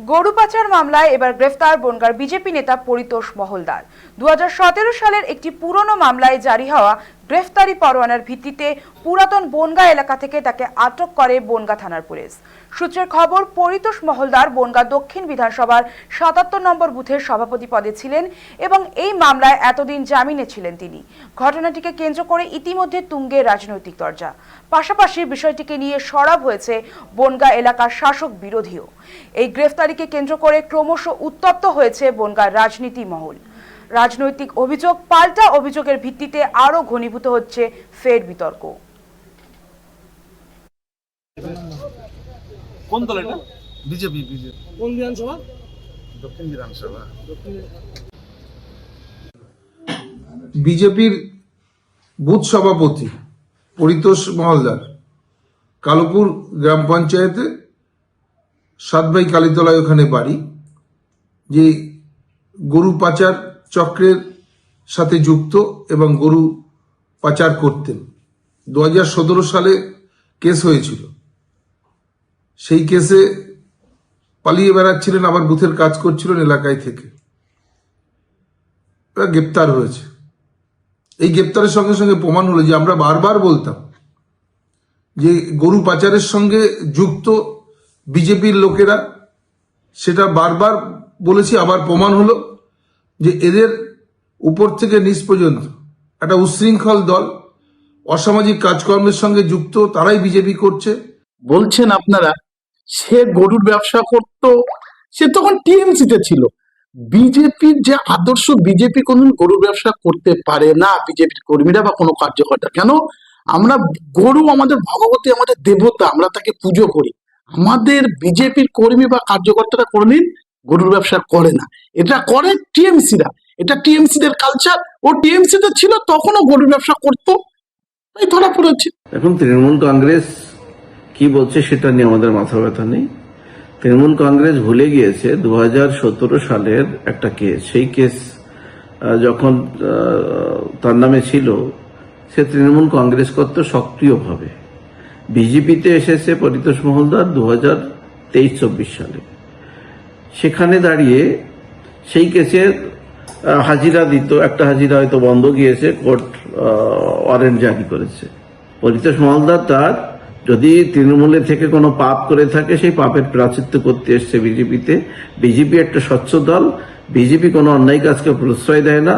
গরু পাচার মামলায় এবার গ্রেফতার বনগাঁর বিজেপি নেতা পরিতোষ মহলদার। 2017 সালের একটি পুরনো মামলায় জারি হওয়া গ্রেফতারি পরোয়ানার ভিত্তিতে পুরাতন বনগাঁ এলাকা থেকে তাকে আটক করে বনগাঁ থানার পুলিশ। সূত্রের খবর, পরিতোষ মহলদার বনগাঁ দক্ষিণ বিধানসভার 77 নম্বর বুথের সভাপতি পদে ছিলেন এবং এই মামলায় এতদিন জামিনে ছিলেন তিনি। ঘটনাটিকে কেন্দ্র করে ইতিমধ্যে তুঙ্গে রাজনৈতিক চর্চা, পাশাপাশি বিষয়টিকে নিয়ে সরব হয়েছে বনগাঁ এলাকার শাসক বিরোধীও। এই গ্রেফতারিকে কেন্দ্র করে ক্রমশ উত্তপ্ত হয়েছে বনগাঁ রাজনীতি মহল। রাজনৈতিক অভিযোগ পাল্টা অভিযোগের ভিত্তিতে আরো ঘনীভূত হচ্ছে ফের বিতর্ক। কোন দল এটা? বিজেপি। কোন বিধানসভা? দক্ষিণ বিধানসভা। বিজেপির বুথ সভাপতি পরিতোষ মহলদার কালোপুর গ্রাম পঞ্চায়েতে সাতবাই কালীতলায় ওখানে বাড়ি, যে গরু পাচার চক্রের সাথে যুক্ত এবং গরু পাচার করতেন। 2017 সালে কেস হয়েছিল, সেই কেসে পালিয়ে বেড়াচ্ছিলেন, আবার বুথের কাজ করছিলেন এলাকায় থেকে, গ্রেপ্তার হয়েছে। এই গ্রেপ্তারের সঙ্গে সঙ্গে প্রমাণ হলো যে আমরা বারবার বলতাম যে গরু পাচারের সঙ্গে যুক্ত বিজেপির লোকেরা, সেটা বারবার বলেছি, আবার প্রমাণ হলো যে এদের উপর থেকে নিচ পর্যন্ত একটা উচ্ছৃঙ্খল দল, অসামাজিক কাজকর্মের সঙ্গে যুক্ত, তারাই বিজেপি করছে। বলছেন আপনারা সে গরুর ব্যবসা করত, সে তখন টিএমসিতে ছিল। বিজেপির যে আদর্শ, বিজেপি কোনদিন গরুর ব্যবসা করতে পারে না, বিজেপির কর্মীরা বা কোনো কার্যকর্তা। কেন? আমরা গরু আমাদের ভগবতী, আমাদের দেবতা, আমরা তাকে পুজো করি। আমাদের বিজেপির কর্মী বা কার্যকর্তারা কোনদিন গরুর ব্যবসা করে না, এটা করে টিএমসিরা। এটা টিএমসিদের কালচার। ও টিএমসিতে ছিল, তখনও গরুর ব্যবসা করতো, তাই ধরা পড়েছে। এখন তৃণমূল কংগ্রেস কি বলছে সেটা নিয়ে আমাদের মাথা ব্যথা নেই। তৃণমূল কংগ্রেস ভুলে গিয়েছে 2017 সালের একটা কেস। সেই কেস যখন তার নামে ছিল, সে তৃণমূল কংগ্রেস করত সক্রিয়ভাবে। বিজেপিতে এসেছে পরিতোষ মহলদার 2023-24 সালে। সেখানে দাঁড়িয়ে সেই কেসের হাজিরা দিত, একটা হাজিরা হয়তো বন্ধ গিয়েছে, কোর্ট ওয়ারেন্ট জারি করেছে। পরিতোষ মহলদার তার যদি তৃণমূলের থেকে কোনো পাপ করে থাকে, সেই পাপের প্রায়শ্চিত্ত করতে এসছে বিজেপিতে। বিজেপি একটা স্বচ্ছ দল, বিজেপি কোনো অন্যায় কাজকে প্রশ্রয় দেয় না।